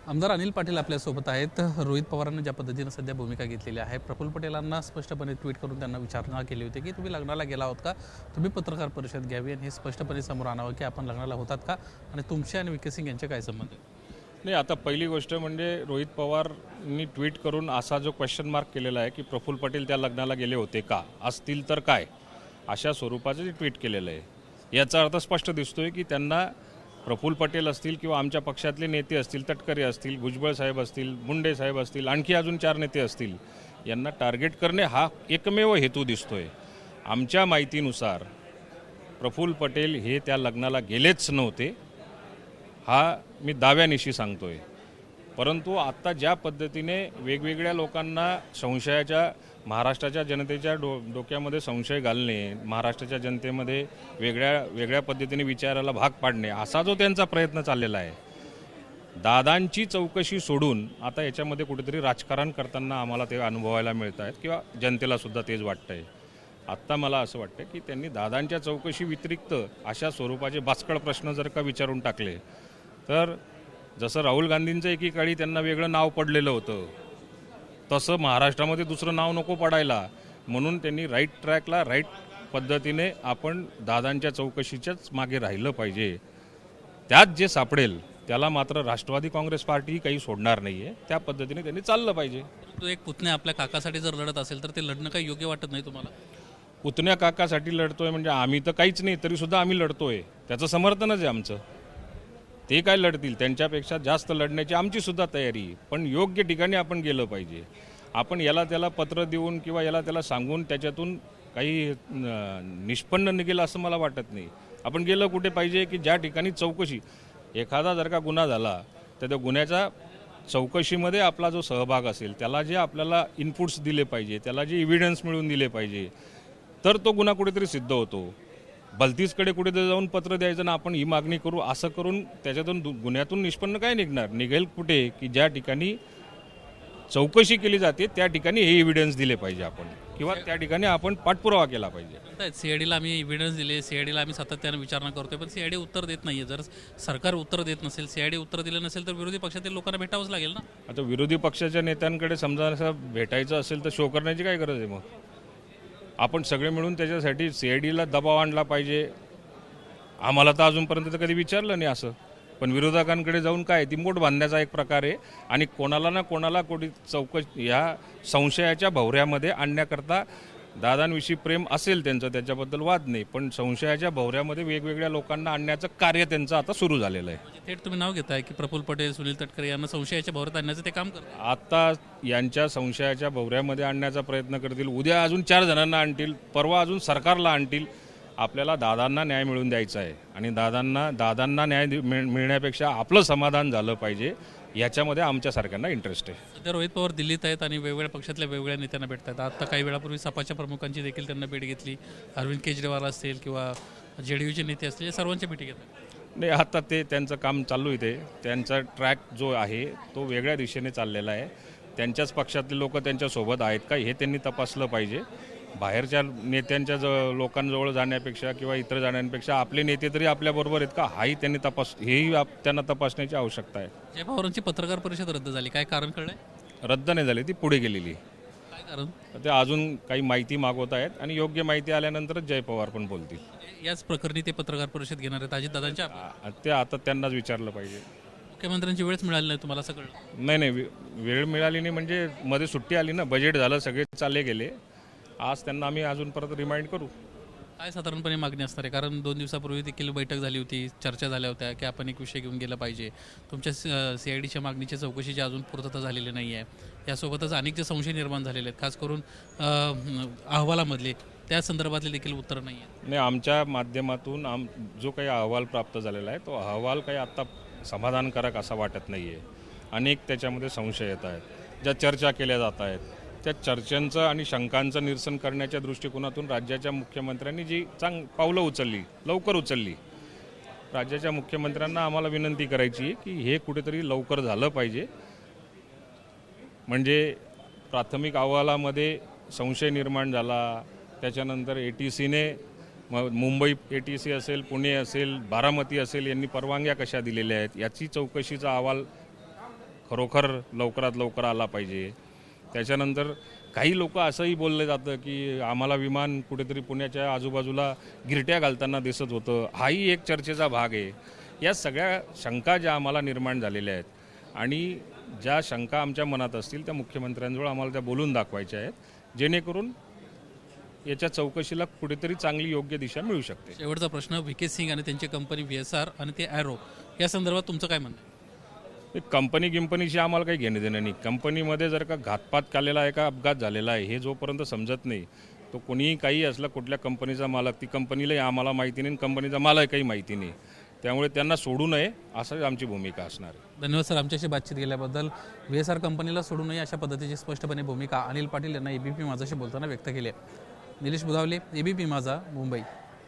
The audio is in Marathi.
आमदार अनिल पाटील आपल्यासोबत आहेत. रोहित पवारांनी ज्या पद्धतीनं सध्या भूमिका घेतलेली आहे, प्रफुल्ल पटेलांना स्पष्टपणे ट्विट करून त्यांना विचारणा केली होती की तुम्ही लग्नाला गेला आहोत का, तुम्ही पत्रकार परिषद घ्यावी आणि हे स्पष्टपणे समोर आणावं की आपण लग्नाला होतात का आणि तुमचे आणि विके सिंग यांचे काय संबंध आहे. नाही, आता पहिली गोष्ट म्हणजे रोहित पवारनी ट्विट करून असा जो क्वेश्चन मार्क केलेला आहे की प्रफुल्ल पटेल त्या लग्नाला गेले होते का, असतील तर काय, अशा स्वरूपाचं जे ट्विट केलेलं आहे याचा अर्थ स्पष्ट दिसतोय की त्यांना प्रफुल्ल पटेल असतील किंवा आमच्या पक्षातले नेते असतील, तटकरे असतील, भुजबळ साहेब असतील, मुंडे साहेब असतील, आणखी अजून 4 नेते असतील, यांना टार्गेट करणे हा एकमेव हेतू दिसतोय. आमच्या माहितीनुसार प्रफुल्ल पटेल हे त्या लग्नाला गेलेच नव्हते, हा मी दाव्यानिशी सांगतोय. परंतु आत्ता ज्या पद्धतीने वेगवेगळ्या लोकांना संशयाच्या, महाराष्ट्राच्या जनतेच्या डोक्यामध्ये संशय घालणे, महाराष्ट्राच्या जनतेमध्ये वेगळ्या पद्धतीने विचारायला भाग पाडणे, असा जो त्यांचा प्रयत्न चाललेला आहे, दादांची चौकशी सोडून आता याच्यामध्ये कुठेतरी राजकारण करताना आम्हाला ते अनुभवायला मिळत आहेत किंवा जनतेलासुद्धा तेच वाटतं आहे. आत्ता मला असं वाटतं की त्यांनी दादांच्या चौकशी व्यतिरिक्त अशा स्वरूपाचे बाचकळ प्रश्न जर का विचारून टाकले तर जसं राहुल गांधींचं एकेकाळी त्यांना वेगळं नाव पडलेलं होतं, तसं महाराष्ट्रामध्ये दुसरं नाव नको पडायला म्हणून त्यांनी राईट ट्रॅकला राईट पद्धतीने आपण दादांच्या चौकशीच्याच मागे राहिलं पाहिजे. त्यात जे सापडेल त्याला मात्र राष्ट्रवादी काँग्रेस पार्टी काही सोडणार नाही आहे, त्या पद्धतीने त्यांनी चाललं पाहिजे. तो एक पुतण्या आपल्या काकासाठी जर लढत असेल तर ते लढणं काही योग्य वाटत नाही तुम्हाला. पुतण्या काकासाठी लढतोय म्हणजे आम्ही तर काहीच नाही, तरीसुद्धा आम्ही लढतोय, त्याचं समर्थनच आहे आमचं. ते काय लढतील, त्यांच्यापेक्षा जास्त लढण्याची आमचीसुद्धा तयारी, पण योग्य ठिकाणी आपण गेलं पाहिजे. आपण याला त्याला पत्र देऊन किंवा याला त्याला सांगून त्याच्यातून काही निष्पन्न निघेल असं मला वाटत नाही. आपण गेलं कुठे पाहिजे की ज्या ठिकाणी चौकशी, एखादा जर का गुन्हा झाला तर त्या गुन्ह्याचा चौकशीमध्ये आपला जो सहभाग असेल, त्याला जे आपल्याला इनपुट्स दिले पाहिजे, त्याला जे एव्हिडन्स मिळवून दिले पाहिजे, तर तो गुन्हा कुठेतरी सिद्ध होतो. भलतीसकडे कुठेतरी जाऊन पत्र द्यायचं ना आपण ही मागणी करू, असं करून त्याच्यातून गुन्ह्यातून निष्पन्न काय निघणार, निघेल कुठे की ज्या ठिकाणी चौकशी केली जाते त्या ठिकाणी हे एव्हिडन्स दिले पाहिजे आपण, किंवा त्या ठिकाणी आपण पाठपुरावा केला पाहिजे. सीआयडीला आम्ही एव्हिडन्स दिले, सीआयडीला आम्ही सातत्यानं विचारणा करतोय, पण सीआयडी उत्तर देत नाहीये. जर सरकार उत्तर देत नसेल, सीआयडी उत्तर दिलं नसेल तर विरोधी पक्षातील लोकांना भेटावंच लागेल ना. आता विरोधी पक्षाच्या नेत्यांकडे समजा असं भेटायचं असेल तर शो करण्याची काय गरज आहे मग. आपण सगळे मिळून त्याच्यासाठी सीआयडीला दबाव आणला पाहिजे. आम्हाला तर अजूनपर्यंत तर कधी विचारलं नाही असं, पण विरोधकांकडे जाऊन काय ती मोठ बांधण्याचा एक प्रकार आहे आणि कोणाला ना कोणाला कोणी चौकशी ह्या संशयाच्या भोवऱ्यामध्ये आणण्याकरता, दादांविषयी प्रेम असेल त्यांचं, त्याच्याबद्दल वाद नाही, पण संशयाच्या भोवऱ्यामध्ये वेगवेगळ्या लोकांना आणण्याचं कार्य त्यांचं आता सुरू झालेलं आहे. म्हणजे थेट तुम्ही नाव घेताय की प्रफुल्ल पटेल, सुनील तटकरे यांना संशयाच्या भोवऱ्यात आणण्याचं ते काम करतात. आता यांच्या संशयाच्या भोवऱ्यामध्ये आणण्याचा प्रयत्न करतील, उद्या अजून 4 जणांना आणतील, परवा अजून सरकारला आणतील. आपल्याला दादांना न्याय मिळवून द्यायचा आहे आणि दादांना न्याय मिळण्यापेक्षा आपलं समाधान झालं पाहिजे, याच्यामध्ये आमच्या सारख्यांना इंटरेस्ट आहे. सध्या रोहित पवार दिल्लीत आहेत आणि वेगवेगळ्या पक्षातल्या वेगवेगळ्या नेत्यांना भेटत आहेत. आता काही वेळापूर्वी सपाच्या प्रमुखांची देखील त्यांना भेट घेतली. अरविंद केजरीवाल असतील किंवा जेडीयूचे नेते असतील, या सर्वांची भेटी घेतात. नाही, आता ते त्यांचं काम चालू आहे, ते त्यांचा ट्रॅक जो आहे तो वेगळ्या दिशेने चाललेला आहे. त्यांच्याच पक्षातले लोक त्यांच्यासोबत आहेत का हे त्यांनी तपासलं पाहिजे. बाहेरच्या नेत्यांच्या लोकांजवळ जाण्यापेक्षा किंवा इतर जाण्यापेक्षा आपले नेते तरी आपल्याबरोबर आहेत का, हाही त्यांनी त्यांना तपासण्याची आवश्यकता आहे. जय पवारांची पत्रकार परिषद रद्द झाली, काय कारण कळलंय? रद्द नाही झाली, ती पुढे गेलेली. काय कारण? ते अजून काही माहिती मागवत आहेत आणि योग्य माहिती आल्यानंतरच जय पवार पण बोलतील. याच प्रकरणी ते पत्रकार परिषद घेणार आहेत अजितदादांच्या. ते आता त्यांनाच विचारलं पाहिजे. मुख्यमंत्र्यांची वेळच मिळाली नाही तुम्हाला सगळं? नाही, वेळ मिळाली नाही म्हणजे मध्ये सुट्टी आली ना, बजेट झालं, सगळे चालले गेले. आज त्यांना आम्ही अजून परत रिमाइंड करू. काय साधारणपणे मागणी असणार आहे? कारण 2 दिवसापूर्वी देखील बैठक झाली होती, चर्चा झाल्या होत्या की आपण एक विषय घेऊन गेला पाहिजे. तुमच्या सीआयडीच्या मागणीच्या चौकशीची अजून पूर्तता झालेली नाही आहे. यासोबतच अनेक जे संशय निर्माण झालेले आहेत, खास करून अहवालामधले, त्या संदर्भातले देखील उत्तर नाही आहे. नाही, आमच्या माध्यमातून जो काही अहवाल प्राप्त झालेला आहे तो अहवाल काही आत्ता समाधानकारक असा वाटत नाही आहे. अनेक त्याच्यामध्ये संशय येत आहेत. ज्या चर्चा केल्या जात आहेत त्या चर्चांचं आणि शंकांचं निरसन करण्याच्या दृष्टिकोनातून राज्याच्या मुख्यमंत्र्यांनी जी पावलं उचलली, लवकर उचलली. राज्याच्या मुख्यमंत्र्यांना आम्हाला विनंती करायची आहे की हे कुठेतरी लवकर झालं पाहिजे, म्हणजे प्राथमिक अहवालामध्ये संशय निर्माण झाला, त्याच्यानंतर ATCने, मुंबई ATC असेल, पुणे असेल, बारामती असेल, यांनी परवानग्या कशा दिलेल्या आहेत याची चौकशीचा अहवाल खरोखर लवकरात लवकर आला पाहिजे. त्याच्यानंतर काही लोक असंही बोललं जातं की आम्हाला विमान कुठेतरी पुण्याच्या आजूबाजूला गिरट्या घालताना दिसत होतं. हाही एक चर्चेचा भाग आहे. या सगळ्या शंका ज्या आम्हाला निर्माण झालेल्या आहेत आणि ज्या शंका आमच्या मनात असतील त्या मुख्यमंत्र्यांजवळ आम्हाला त्या बोलून दाखवायच्या आहेत, जेणेकरून याच्या चौकशीला कुठेतरी चांगली योग्य दिशा मिळू शकते. शेवटचा प्रश्न, व्ही.के. सिंग आणि त्यांची कंपनी VSR आणि ते ॲरो या संदर्भात तुमचं काय म्हणणं आहे? कंपनी गिंपनीशी आम्हाला काही घेणं देणं नाही. कंपनीमध्ये जर का घातपात केलेला आहे का अपघात झालेला आहे हे जोपर्यंत समजत नाही, तो कोणीही काही असला, कुठल्या कंपनीचा मालक, ती कंपनीलाही आम्हाला माहिती नाही, कंपनीचा मालक काही माहिती नाही. त्यामुळे त्यांना सोडू नये असं आमची भूमिका असणार आहे. धन्यवाद सर, आमच्याशी बातचीत केल्याबद्दल. VSR कंपनीला सोडू नये अशा पद्धतीची स्पष्टपणे भूमिका अनिल पाटील यांना ABP माझाशी बोलताना व्यक्त केली आहे. निलेश बुधावले, ABP माझा, मुंबई.